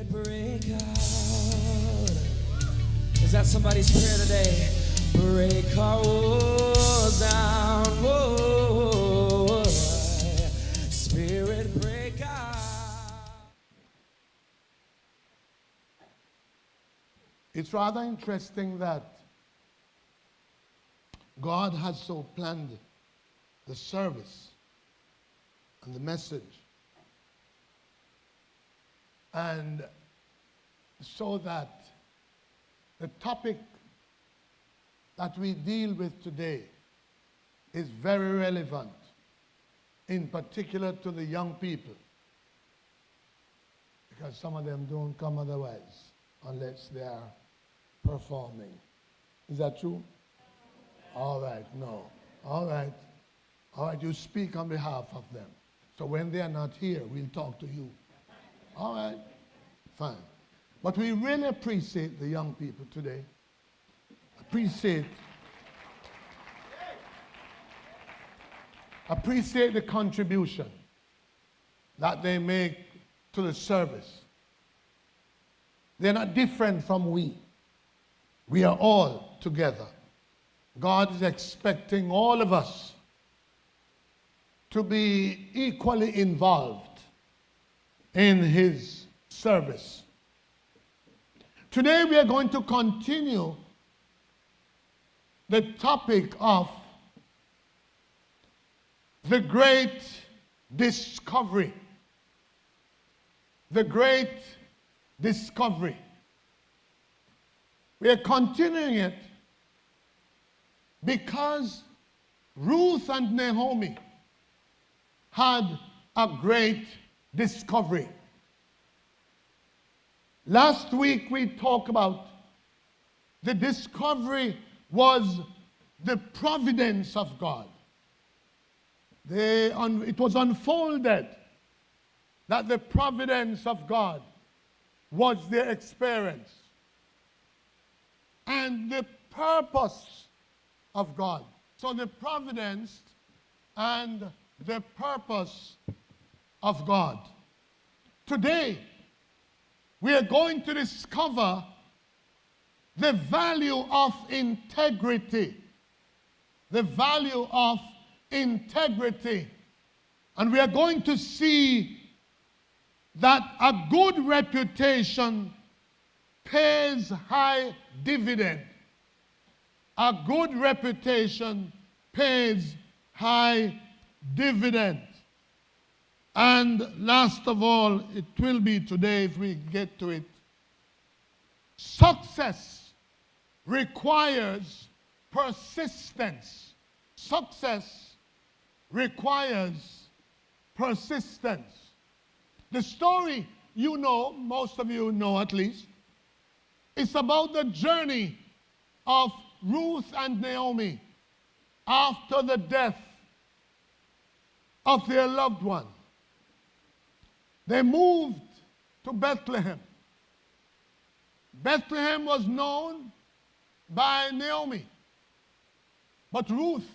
Spirit break out. Is that somebody's prayer today? Break our walls down. Whoa. Spirit break out. It's rather interesting that God has so planned the service and the message, and so that the topic that we deal with today is very relevant, in particular to the young people, because some of them don't come otherwise unless they are performing. Is that true? All right, no. All right. All right, you speak on behalf of them. So when they are not here, we'll talk to you. All right, fine. But we really appreciate the young people today. Appreciate the contribution that they make to the service. They're not different from we. We are all together. God is expecting all of us to be equally involved in his service. Today we are going to continue the topic of the great discovery. The great discovery. We are continuing it because Ruth and Naomi had a great discovery. Last week we talked about the discovery was the providence of God. It was unfolded that the providence of God was their experience. And the purpose of God. So the providence and the purpose of God. Today, we are going to discover the value of integrity. The value of integrity. And we are going to see that a good reputation pays high dividend. A good reputation pays high dividend. And last of all, it will be today if we get to it, success requires persistence. Success requires persistence. The story you know, most of you know at least, it's about the journey of Ruth and Naomi after the death of their loved one. They moved to Bethlehem. Bethlehem was known by Naomi, but Ruth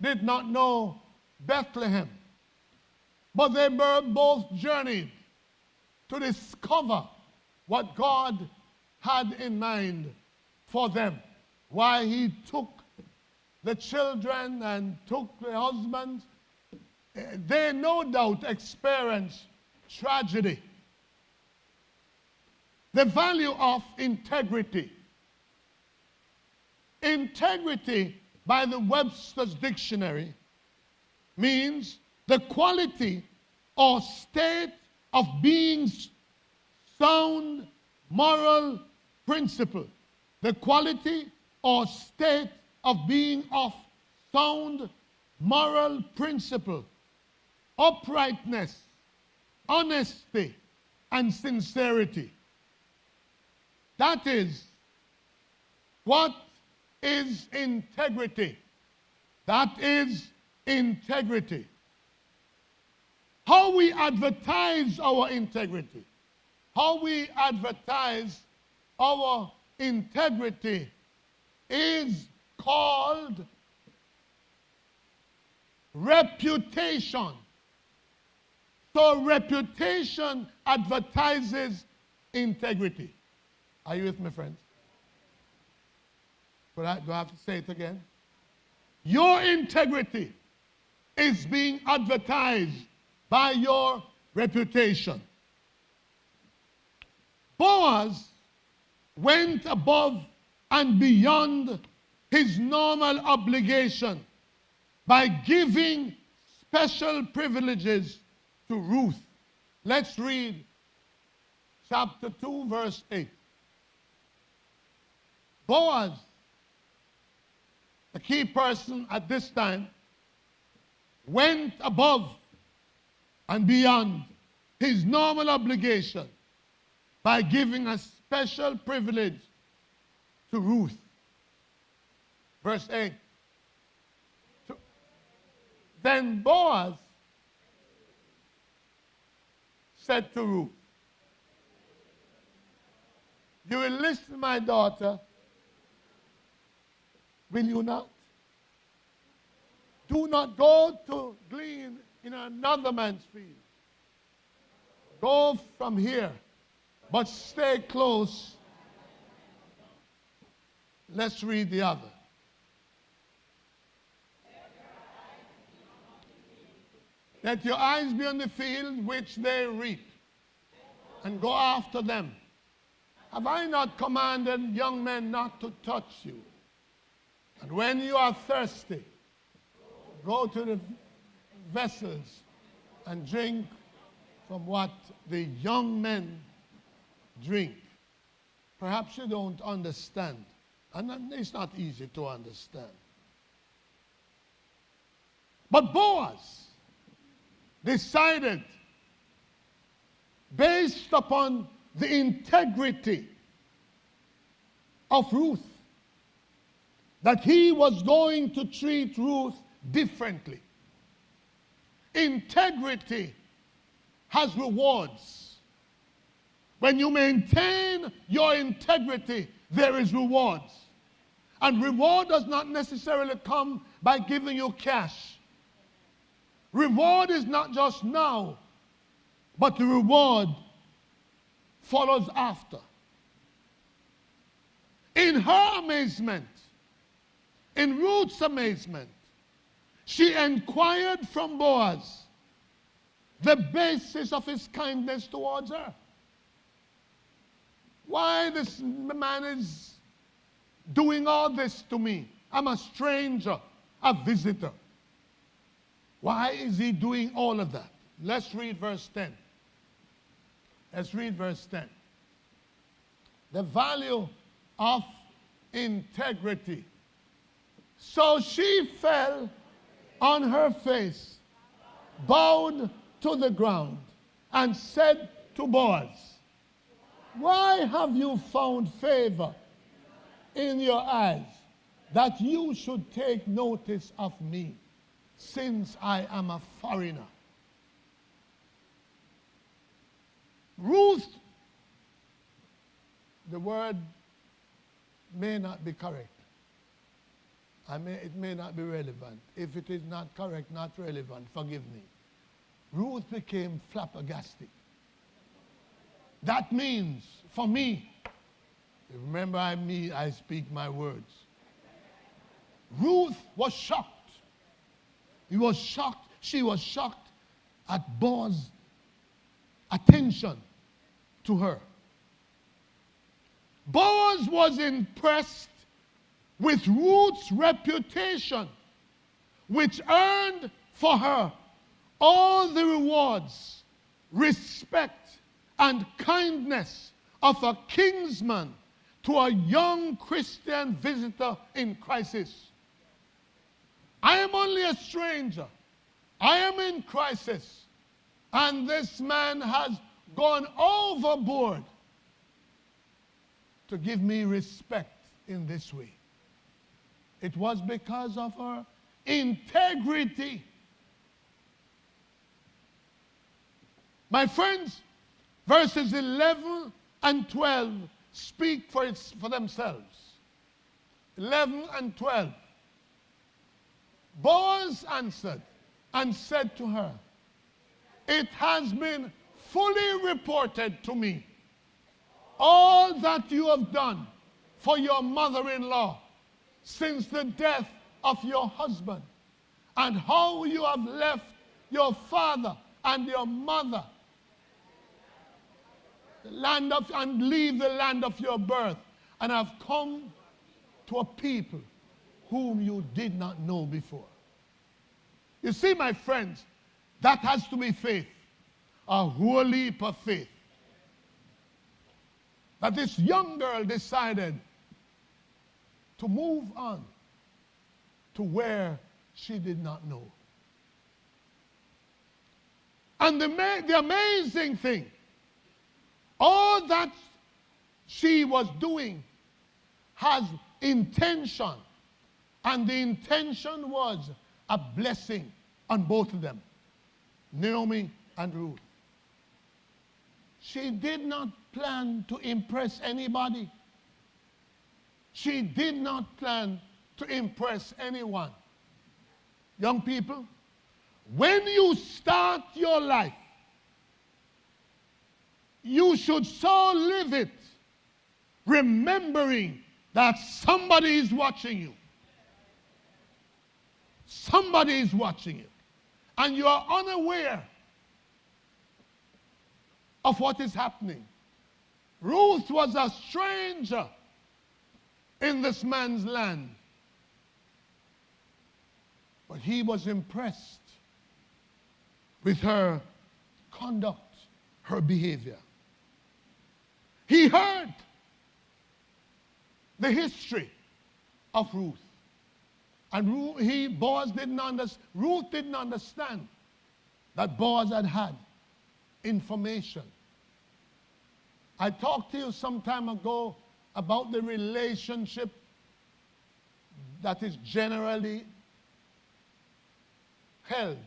did not know Bethlehem. But they both journeyed to discover what God had in mind for them. Why he took the children and took the husbands. They no doubt experienced tragedy. The value of integrity. Integrity, by the Webster's Dictionary, means the quality or state of being sound moral principle. The quality or state of being of sound moral principle, uprightness, honesty, and sincerity. That is what is integrity. That is integrity. How we advertise our integrity, how we advertise our integrity is called reputation. So reputation advertises integrity. Are you with me, friends? Do I have to say it again? Your integrity is being advertised by your reputation. Boaz went above and beyond his normal obligation by giving special privileges to Ruth. Let's read chapter 2, verse 8. Boaz, the key person at this time, went above and beyond his normal obligation by giving a special privilege to Ruth. Verse 8. Then Boaz said to Ruth, "You will listen, my daughter, will you not? Do not go to glean in another man's field. Go from here, but stay close." Let's read the other. Let your eyes be on the field which they reap, and go after them. Have I not commanded young men not to touch you? And when you are thirsty, go to the vessels and drink from what the young men drink. Perhaps you don't understand, and it's not easy to understand. But Boaz decided, based upon the integrity of Ruth, that he was going to treat Ruth differently. Integrity has rewards. When you maintain your integrity, there is rewards. And reward does not necessarily come by giving you cash. Reward is not just now, but the reward follows after. In her amazement, in Ruth's amazement, she inquired from Boaz the basis of his kindness towards her. Why this man is doing all this to me? I'm a stranger, a visitor. Why is he doing all of that? Let's read verse 10. Let's read verse 10. The value of integrity. So she fell on her face, bowed to the ground, and said to Boaz, "Why have you found favor in your eyes, that you should take notice of me, since I am a foreigner?" Ruth, the word may not be correct. It may not be relevant. If it is not correct, not relevant, forgive me. Ruth became flabbergasted. That means, for me, remember I speak my words. Ruth was shocked. He was shocked. She was shocked at Boaz's attention to her. Boaz was impressed with Ruth's reputation, which earned for her all the rewards, respect, and kindness of a kinsman to a young Christian visitor in crisis. I am only a stranger. I am in crisis. And this man has gone overboard to give me respect in this way. It was because of her integrity. My friends, verses 11 and 12 speak for themselves. 11 and 12. Boaz answered and said to her, "It has been fully reported to me all that you have done for your mother-in-law since the death of your husband, and how you have left your father and your mother, and leave the land of your birth, and have come to a people whom you did not know before. You see, my friends, that has to be faith, a whole leap of faith. That this young girl decided to move on to where she did not know. And the amazing thing, all that she was doing has intention. And the intention was a blessing on both of them, Naomi and Ruth. She did not plan to impress anybody. She did not plan to impress anyone. Young people, when you start your life, you should so live it, remembering that somebody is watching you. Somebody is watching you. And you are unaware of what is happening. Ruth was a stranger in this man's land. But he was impressed with her conduct, her behavior. He heard the history of Ruth. And Ruth didn't understand that Boaz had information. I talked to you some time ago about the relationship that is generally held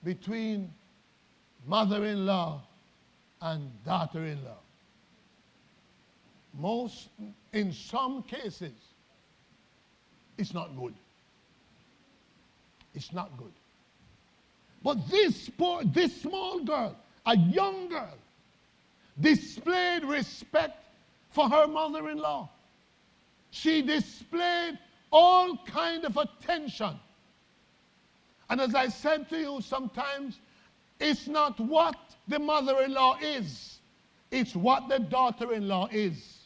between mother-in-law and daughter-in-law. In some cases, it's not good. It's not good. But this small girl, a young girl, displayed respect for her mother-in-law. She displayed all kind of attention. And as I said to you sometimes, it's not what the mother-in-law is, it's what the daughter-in-law is.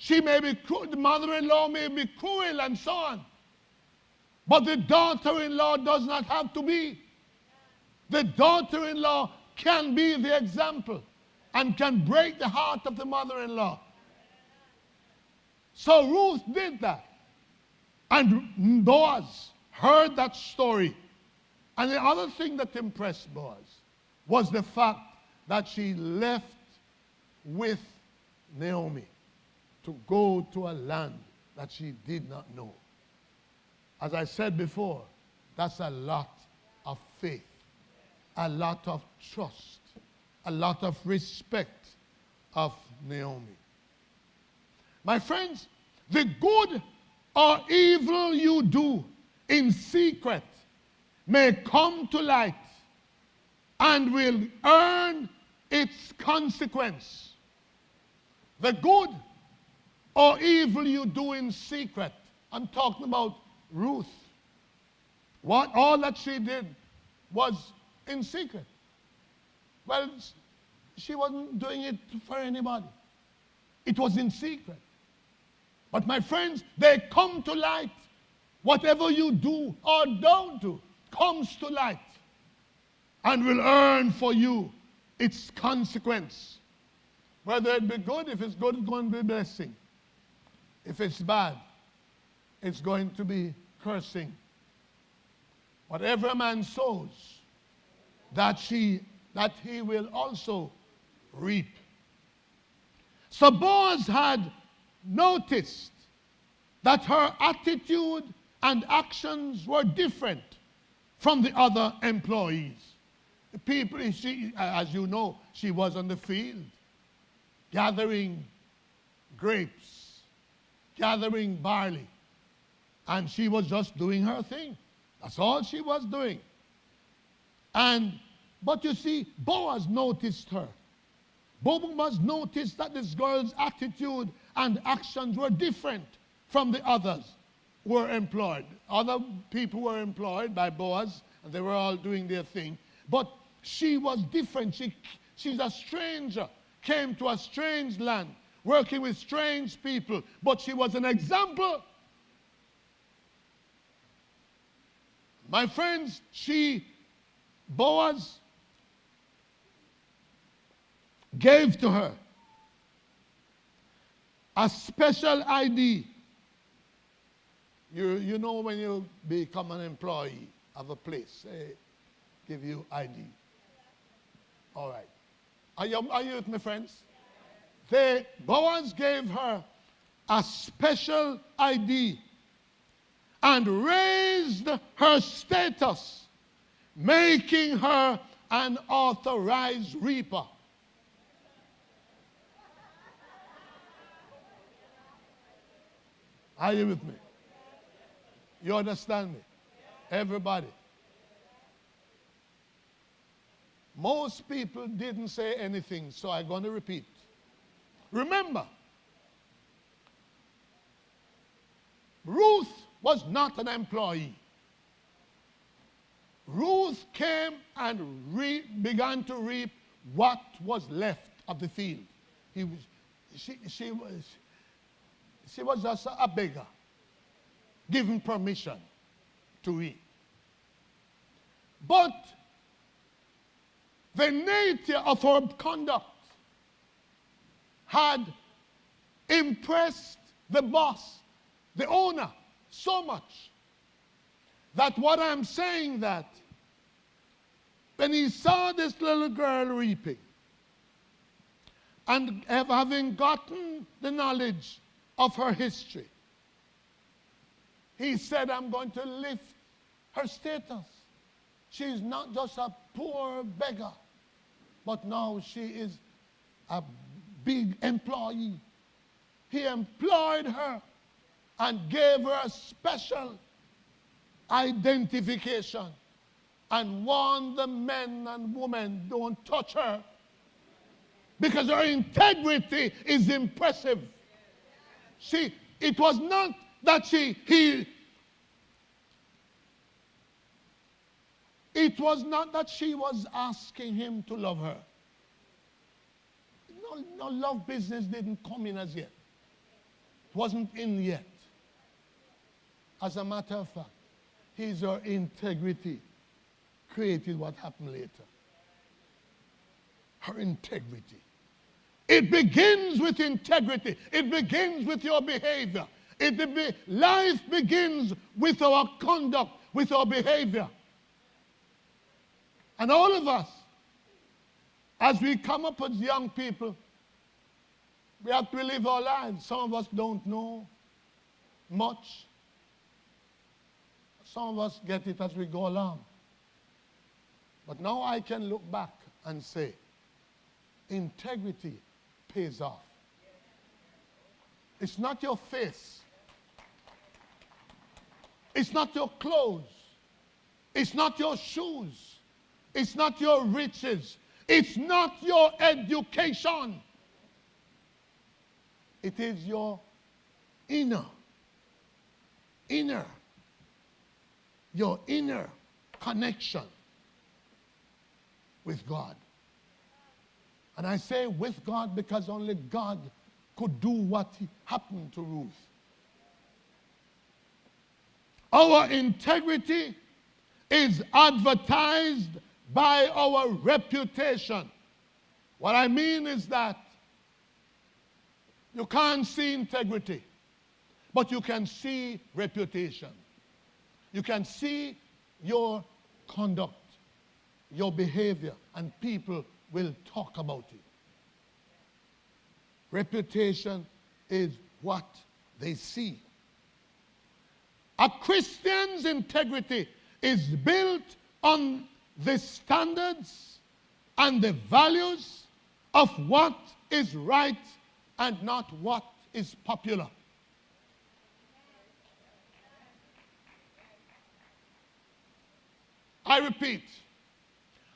The mother-in-law may be cruel and so on, but the daughter-in-law does not have to be. The daughter-in-law can be the example and can break the heart of the mother-in-law. So Ruth did that. And Boaz heard that story. And the other thing that impressed Boaz was the fact that she left with Naomi to go to a land that she did not know. As I said before, that's a lot of faith, a lot of trust, a lot of respect of Naomi. My friends, the good or evil you do in secret may come to light and will earn its consequence. The good or evil you do in secret, I'm talking about Ruth. All that she did was in secret. Well, she wasn't doing it for anybody. It was in secret. But my friends, they come to light. Whatever you do or don't do comes to light and will earn for you its consequence. Whether it be good, if it's good, it's going to be blessing. If it's bad, it's going to be cursing. Whatever a man sows, that he will also reap. So Boaz had noticed that her attitude and actions were different from the other employees. The people, as you know, she was on the field gathering grapes, gathering barley, and she was just doing her thing. That's all she was doing. But you see, Boaz noticed her. Boaz noticed that this girl's attitude and actions were different from the others who were employed. Other people were employed by Boaz, and they were all doing their thing. But she was different. She's a stranger, came to a strange land, working with strange people. But she was an example. My friends, Boaz gave to her a special ID. You know when you become an employee of a place, they give you ID. All right. Are you with me, friends? Boaz gave her a special ID and raised her status, making her an authorized reaper. Are you with me? You understand me? Everybody. Most people didn't say anything, so I'm going to repeat. Remember, Ruth was not an employee. Ruth came and began to reap what was left of the field. She was just a beggar, given permission to reap. But the nature of her conduct had impressed the boss, the owner, so much that what I'm saying that when he saw this little girl reaping and having gotten the knowledge of her history, he said, I'm going to lift her status. She's not just a poor beggar, but now she is a big employee. He employed her and gave her a special identification and warned the men and women, don't touch her, because her integrity is impressive. See, it was not that it was not that she was asking him to love her. No, love business didn't come in as yet. It wasn't in yet. As a matter of fact, his or integrity created what happened later. Her integrity. It begins with integrity. It begins with your behavior. Life begins with our conduct, with our behavior. And all of us, as we come up as young people, we have to live our lives. Some of us don't know much. Some of us get it as we go along. But now I can look back and say, integrity pays off. It's not your face. It's not your clothes. It's not your shoes. It's not your riches. It's not your education. It is your inner, your inner connection with God. And I say with God because only God could do what happened to Ruth. Our integrity is advertised by our reputation. What I mean is that you can't see integrity, but you can see reputation. You can see your conduct, your behavior, and people will talk about it. Reputation is what they see. A Christian's integrity is built on the standards and the values of what is right and not what is popular. I repeat,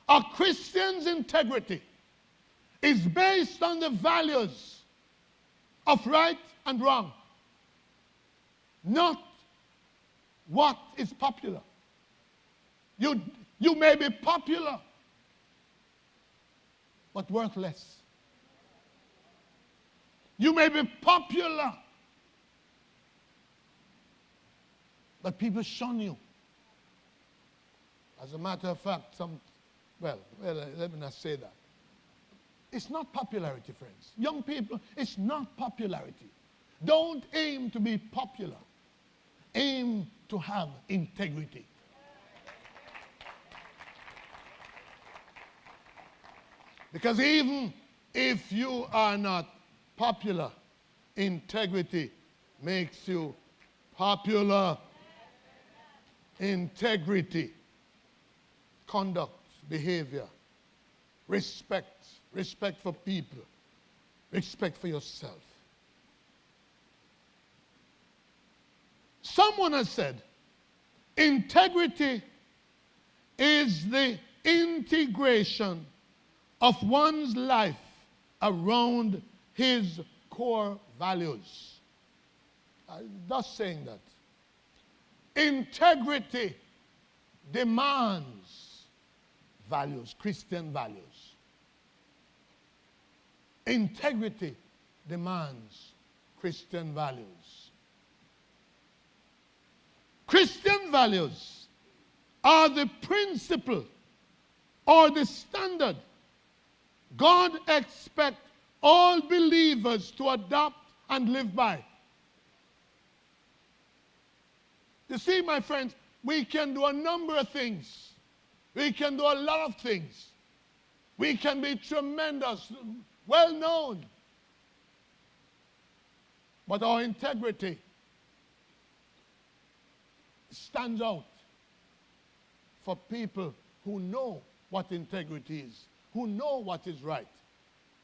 a Christian's integrity is based on the values of right and wrong, not what is popular. You may be popular, but worthless. You may be popular, but people shun you. As a matter of fact, well, let me not say that. It's not popularity, friends. Young people, it's not popularity. Don't aim to be popular. Aim to have integrity. Because even if you are not popular, integrity makes you popular. Integrity, conduct, behavior, respect for people, respect for yourself. Someone has said, integrity is the integration of one's life around his core values. Thus saying that integrity demands values, Christian values. Integrity demands Christian values. Christian values are the principle or the standard God expects all believers to adopt and live by. You see, my friends, we can do a number of things. We can do a lot of things. We can be tremendous, well known. But our integrity stands out for people who know what integrity is, who know what is right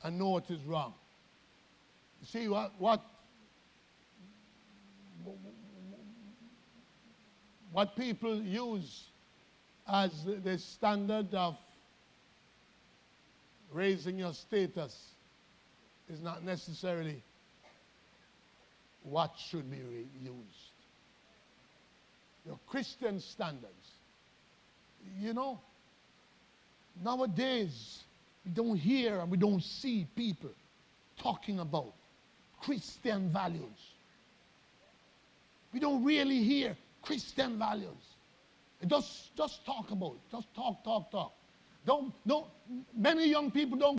and know what is wrong. You see what people use as the standard of raising your status is not necessarily what should be used. Your Christian standards. You know, nowadays we don't hear and we don't see people talking about Christian values. We don't really hear Christian values. Just talk about it. Just talk. Many young people don't